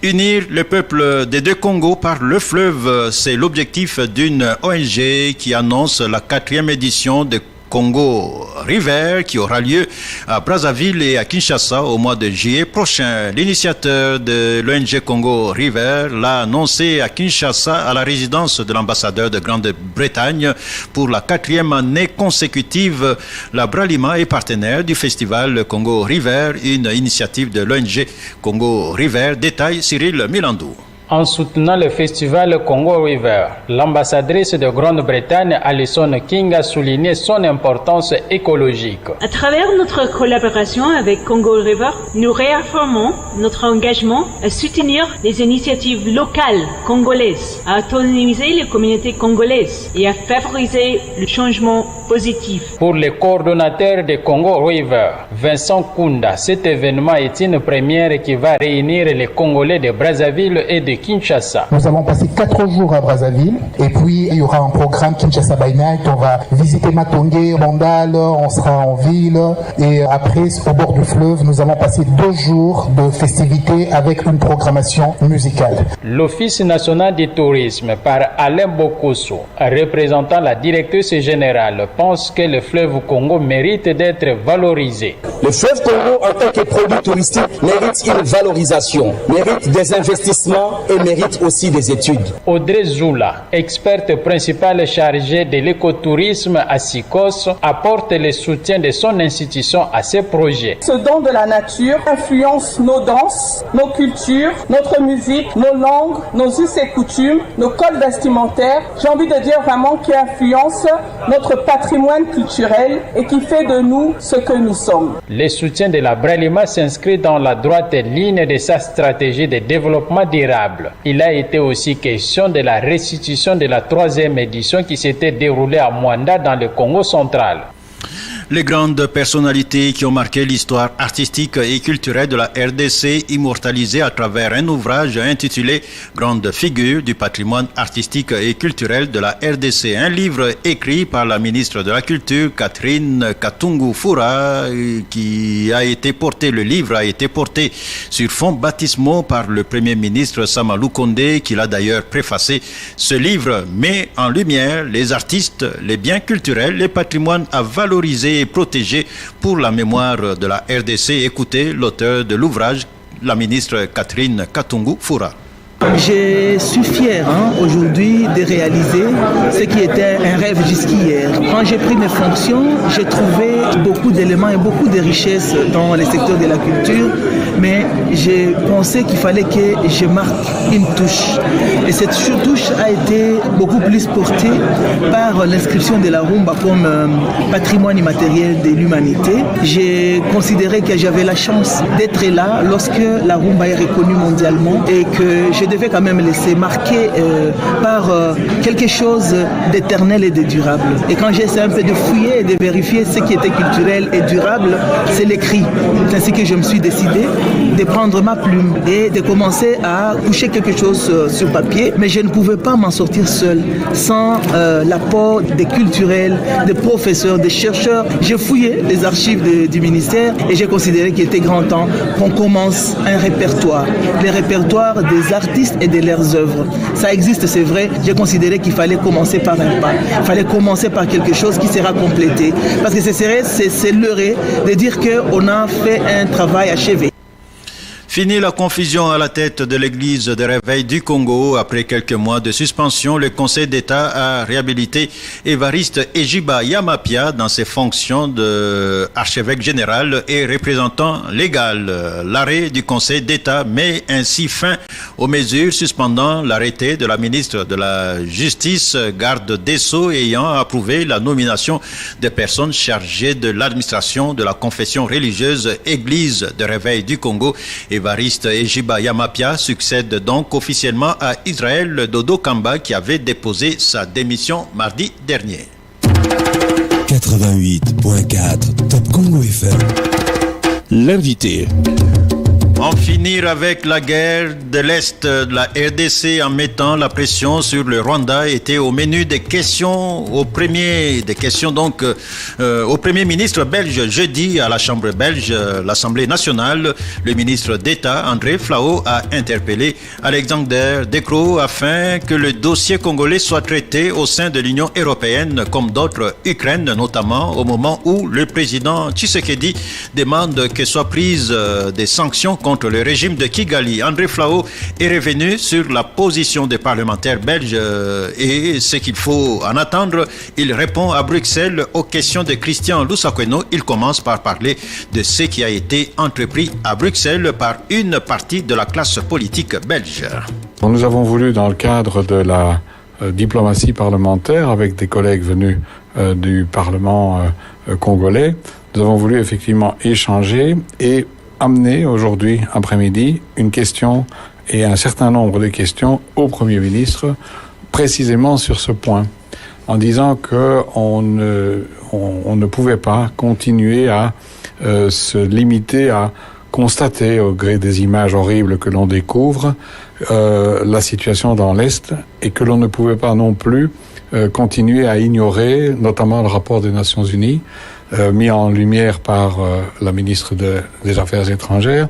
Unir le peuple des deux Congo par le fleuve, c'est l'objectif d'une ONG qui annonce la 4e édition de Congo River qui aura lieu à Brazzaville et à Kinshasa au mois de juillet prochain. L'initiateur de l'ONG Congo River l'a annoncé à Kinshasa à la résidence de l'ambassadeur de Grande-Bretagne pour la 4e année consécutive. La Bralima est partenaire du festival Congo River, une initiative de l'ONG Congo River, détaille Cyril Milandou. En soutenant le festival Congo River, l'ambassadrice de Grande-Bretagne Alison King a souligné son importance écologique. À travers notre collaboration avec Congo River, nous réaffirmons notre engagement à soutenir les initiatives locales congolaises, à autonomiser les communautés congolaises et à favoriser le changement positif. Pour le coordonnateur de Congo River, Vincent Kunda, cet événement est une première qui va réunir les Congolais de Brazzaville et de Kinshasa. Nous allons passer 4 jours à Brazzaville et puis il y aura un programme Kinshasa by Night. On va visiter Matongé, Bandal, on sera en ville et après au bord du fleuve, nous allons passer 2 jours de festivités avec une programmation musicale. L'Office national du tourisme par Alain Bokosso, représentant la directrice générale, pense que le fleuve Congo mérite d'être valorisé. Le fleuve Congo en tant que produit touristique mérite une valorisation, mérite des investissements et mérite aussi des études. Audrey Zoula, experte principale chargée de l'écotourisme à SICOS, apporte le soutien de son institution à ces projets. Ce don de la nature influence nos danses, nos cultures, notre musique, nos langues, nos us et coutumes, nos codes vestimentaires. J'ai envie de dire vraiment qui influence notre patrimoine culturel et qui fait de nous ce que nous sommes. Le soutien de la Bralima s'inscrit dans la droite ligne de sa stratégie de développement durable. Il a été aussi question de la restitution de la 3e édition qui s'était déroulée à Mwanda dans le Congo central. Les grandes personnalités qui ont marqué l'histoire artistique et culturelle de la RDC, immortalisées à travers un ouvrage intitulé « Grandes figures du patrimoine artistique et culturel de la RDC ». Un livre écrit par la ministre de la Culture, Catherine Katungu Fura, qui a été porté, le livre a été porté sur fond baptismaux par le Premier ministre Samalou Kondé, qui l'a d'ailleurs préfacé. Ce livre met en lumière les artistes, les biens culturels, les patrimoines à valoriser et protégé pour la mémoire de la RDC. Écoutez l'auteur de l'ouvrage, la ministre Catherine Katungu Fura. Je suis fier aujourd'hui de réaliser ce qui était un rêve jusqu'hier. Quand j'ai pris mes fonctions, j'ai trouvé beaucoup d'éléments et beaucoup de richesses dans le secteur de la culture, mais j'ai pensé qu'il fallait que je marque une touche. Et cette touche a été beaucoup plus portée par l'inscription de la rumba comme patrimoine immatériel de l'humanité. J'ai considéré que j'avais la chance d'être là lorsque la rumba est reconnue mondialement et que je devais quand même laisser marquer par quelque chose d'éternel et de durable. Et quand j'essaie un peu de fouiller et de vérifier ce qui était culturel et durable, c'est l'écrit. C'est ainsi que je me suis décidé de prendre ma plume et de commencer à coucher quelque chose sur papier. Mais je ne pouvais pas m'en sortir seul, sans l'apport des culturels, des professeurs, des chercheurs. J'ai fouillé les archives du ministère et j'ai considéré qu'il était grand temps qu'on commence un répertoire. Les répertoires des artistes et de leurs œuvres. Ça existe, c'est vrai. J'ai considéré qu'il fallait commencer par un pas. Il fallait commencer par quelque chose qui sera complété. Parce que c'est leurrer de dire qu'on a fait un travail achevé. Fini la confusion à la tête de l'église de Réveil du Congo. Après quelques mois de suspension, le Conseil d'État a réhabilité Évariste Ejiba Yamapia dans ses fonctions d'archevêque général et représentant légal. L'arrêt du Conseil d'État met ainsi fin aux mesures suspendant l'arrêté de la ministre de la Justice, garde des Sceaux, ayant approuvé la nomination des personnes chargées de l'administration de la confession religieuse Église de Réveil du Congo. Évariste Ejiba Yamapia succède donc officiellement à Israël Dodo Kamba qui avait déposé sa démission mardi dernier. 88.4 Top Congo FM. L'invité. En finir avec la guerre de l'Est de la RDC en mettant la pression sur le Rwanda était au menu des questions au Premier ministre belge jeudi à la Chambre belge, l'Assemblée nationale. Le ministre d'État André Flao a interpellé Alexander De Croo afin que le dossier congolais soit traité au sein de l'Union européenne comme d'autres Ukraine, notamment au moment où le président Tshisekedi demande que soient prises des sanctions contre le régime de Kigali. André Flao est revenu sur la position des parlementaires belges et ce qu'il faut en attendre. Il répond à Bruxelles aux questions de Christian Lussakweno. Il commence par parler de ce qui a été entrepris à Bruxelles par une partie de la classe politique belge. Donc nous avons voulu, dans le cadre de la diplomatie parlementaire, avec des collègues venus du Parlement congolais, nous avons voulu effectivement échanger et amener aujourd'hui après-midi une question et un certain nombre de questions au Premier ministre, précisément sur ce point, en disant que on ne pouvait pas continuer à se limiter à constater, au gré des images horribles que l'on découvre, la situation dans l'Est, et que l'on ne pouvait pas non plus continuer à ignorer, notamment le rapport des Nations Unies, mis en lumière par la ministre des Affaires étrangères,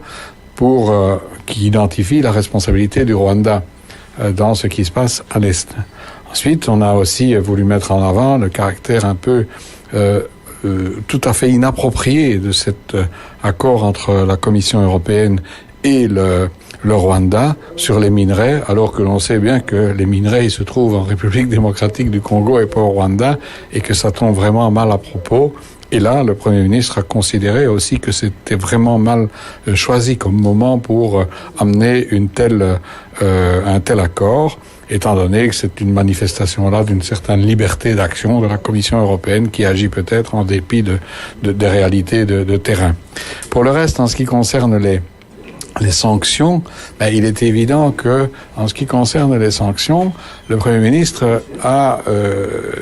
qui identifie la responsabilité du Rwanda dans ce qui se passe à l'Est. Ensuite, on a aussi voulu mettre en avant le caractère un peu tout à fait inapproprié de cet accord entre la Commission européenne et le Rwanda sur les minerais, alors que l'on sait bien que les minerais ils se trouvent en République démocratique du Congo et pas au Rwanda, et que ça tombe vraiment mal à propos. Et là, le Premier ministre a considéré aussi que c'était vraiment mal choisi comme moment pour amener un tel accord, étant donné que c'est une manifestation là d'une certaine liberté d'action de la Commission européenne qui agit peut-être en dépit des réalités de terrain. Pour le reste, en ce qui concerne les sanctions, il est évident que, en ce qui concerne les sanctions, le Premier ministre a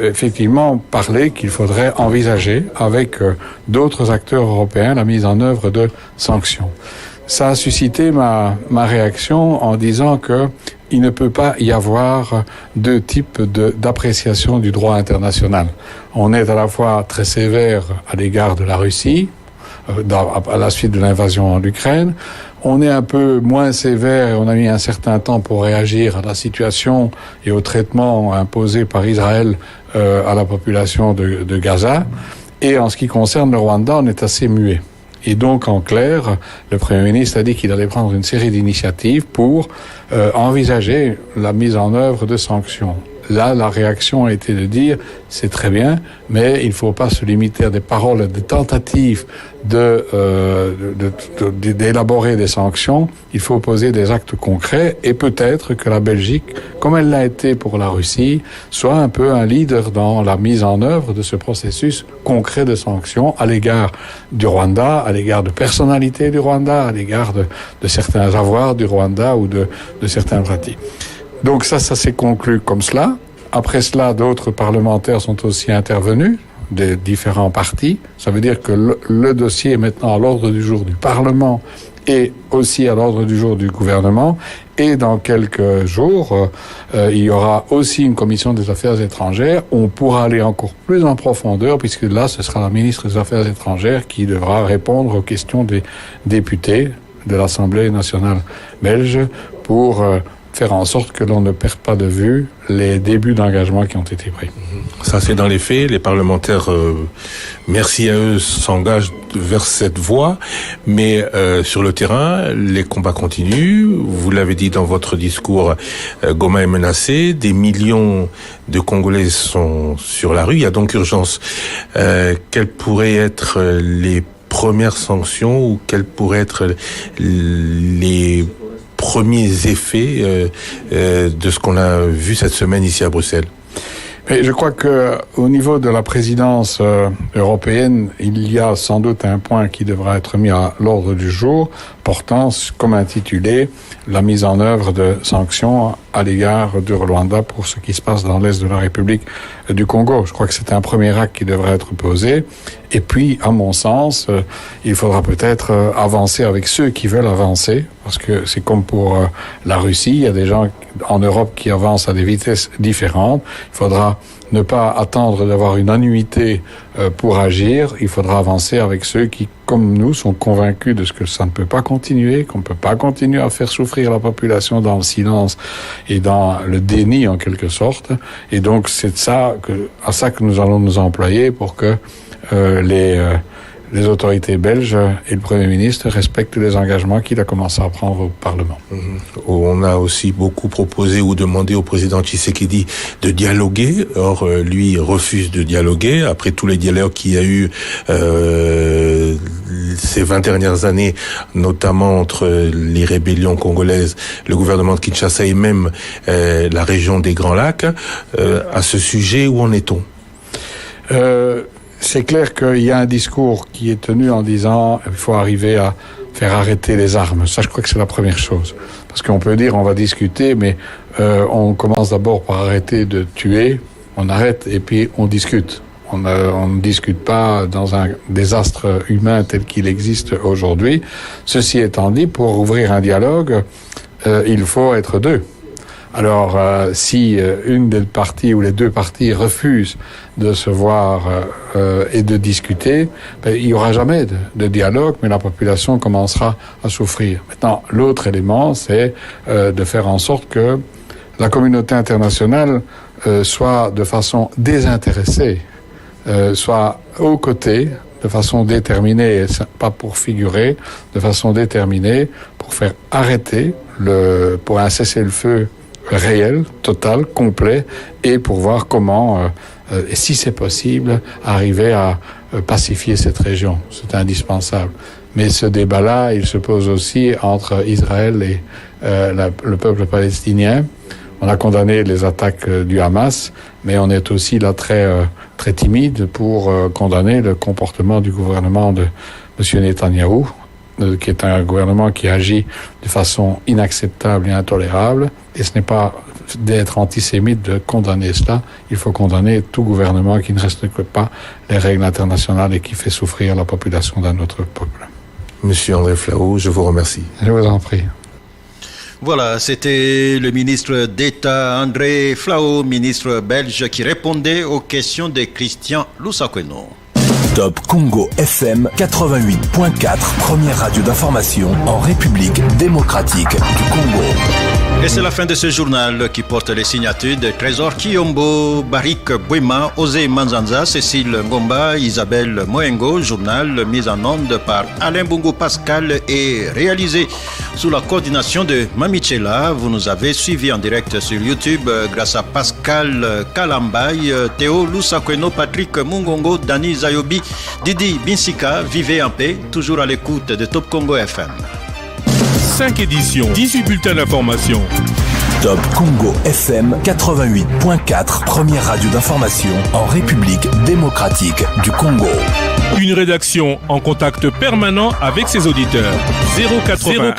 effectivement parlé qu'il faudrait envisager avec d'autres acteurs européens la mise en œuvre de sanctions. Ça a suscité ma réaction en disant que il ne peut pas y avoir deux types d'appréciation du droit international. On est à la fois très sévère à l'égard de la Russie, à la suite de l'invasion en Ukraine. On est un peu moins sévère et on a mis un certain temps pour réagir à la situation et au traitement imposé par Israël à la population de Gaza. Et en ce qui concerne le Rwanda, on est assez muet. Et donc, en clair, le Premier ministre a dit qu'il allait prendre une série d'initiatives pour envisager la mise en œuvre de sanctions. Là, la réaction a été de dire, c'est très bien, mais il ne faut pas se limiter à des paroles, des tentatives d'élaborer des sanctions. Il faut poser des actes concrets, et peut-être que la Belgique, comme elle l'a été pour la Russie, soit un peu un leader dans la mise en œuvre de ce processus concret de sanctions à l'égard du Rwanda, à l'égard de personnalités du Rwanda, à l'égard de certains avoirs du Rwanda ou de certains pratiques. Donc ça s'est conclu comme cela. Après cela, d'autres parlementaires sont aussi intervenus, des différents partis. Ça veut dire que le dossier est maintenant à l'ordre du jour du Parlement et aussi à l'ordre du jour du gouvernement. Et dans quelques jours, il y aura aussi une commission des Affaires étrangères. On pourra aller encore plus en profondeur, puisque là, ce sera la ministre des Affaires étrangères qui devra répondre aux questions des députés de l'Assemblée nationale belge pour faire en sorte que l'on ne perde pas de vue les débuts d'engagement qui ont été pris. Ça, c'est dans les faits. Les parlementaires, merci à eux, s'engagent vers cette voie. Mais sur le terrain, les combats continuent. Vous l'avez dit dans votre discours, Goma est menacé. Des millions de Congolais sont sur la rue. Il y a donc urgence. Quelles pourraient être les premières sanctions, ou quels pourraient être les premiers effets de ce qu'on a vu cette semaine ici à Bruxelles? Mais je crois que au niveau de la présidence européenne, il y a sans doute un point qui devra être mis à l'ordre du jour, portant, comme intitulé, la mise en œuvre de sanctions à l'égard du Rwanda pour ce qui se passe dans l'Est de la République du Congo. Je crois que c'est un premier acte qui devrait être posé. Et puis, à mon sens, il faudra peut-être avancer avec ceux qui veulent avancer, parce que c'est comme pour la Russie, il y a des gens en Europe qui avancent à des vitesses différentes. Il faudra ne pas attendre d'avoir une unanimité pour agir. Il faudra avancer avec ceux qui, comme nous, sont convaincus de ce que ça ne peut pas continuer, qu'on ne peut pas continuer à faire souffrir la population dans le silence et dans le déni en quelque sorte. Et donc c'est à ça que nous allons nous employer pour que les autorités belges et le Premier ministre respectent les engagements qu'il a commencé à prendre au Parlement. On a aussi beaucoup proposé ou demandé au président Tshisekedi de dialoguer. Or, lui refuse de dialoguer. Après tous les dialogues qu'il y a eu, ces 20 dernières années, notamment entre les rébellions congolaises, le gouvernement de Kinshasa et même la région des Grands Lacs. À ce sujet, où en est-on? C'est clair qu'il y a un discours qui est tenu en disant il faut arriver à faire arrêter les armes. Ça, je crois que c'est la première chose. Parce qu'on peut dire on va discuter, mais on commence d'abord par arrêter de tuer, on arrête et puis on discute. On ne discute pas dans un désastre humain tel qu'il existe aujourd'hui. Ceci étant dit, pour ouvrir un dialogue, il faut être deux. Alors, si une des parties ou les deux parties refusent de se voir et de discuter, il n'y aura jamais de dialogue, mais la population commencera à souffrir. Maintenant, l'autre élément, c'est de faire en sorte que la communauté internationale soit de façon désintéressée, soit aux côtés, de façon déterminée, pas pour figurer, de façon déterminée, pour faire arrêter pour un cessez-le-feu réel, total, complet, et pour voir comment, si c'est possible, arriver à pacifier cette région. C'est indispensable. Mais ce débat-là, il se pose aussi entre Israël et le peuple palestinien. On a condamné les attaques du Hamas, mais on est aussi là très timide pour condamner le comportement du gouvernement de M. Netanyahou, qui est un gouvernement qui agit de façon inacceptable et intolérable. Et ce n'est pas d'être antisémite de condamner cela. Il faut condamner tout gouvernement qui ne respecte pas les règles internationales et qui fait souffrir la population d'un autre peuple. Monsieur André Flao, je vous remercie. Je vous en prie. Voilà, c'était le ministre d'État André Flao, ministre belge, qui répondait aux questions de Christian Lusakeno. Top Congo FM 88.4, première radio d'information en République démocratique du Congo. Et c'est la fin de ce journal qui porte les signatures de Trésor Kiyombo, Barik Bouema, Osé Manzanza, Cécile Ngomba, Isabelle Moengo. Journal mis en onde par Alain Bungo Pascal et réalisé sous la coordination de Mamichela. Vous nous avez suivis en direct sur YouTube grâce à Pascal Kalambay, Théo Lusakeno, Patrick Mungongo, Dani Zayobi, Didi Binsika. Vivez en paix, toujours à l'écoute de Top Congo FM. 5 éditions, 18 bulletins d'information. Top Congo FM 88.4, première radio d'information en République démocratique du Congo. Une rédaction en contact permanent avec ses auditeurs. 080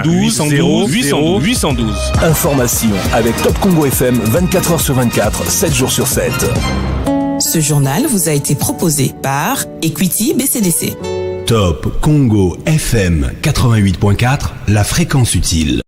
812 812. Information avec Top Congo FM 24h sur 24, 7 jours sur 7. Ce journal vous a été proposé par Equity BCDC. Top Congo FM 88.4, la fréquence utile.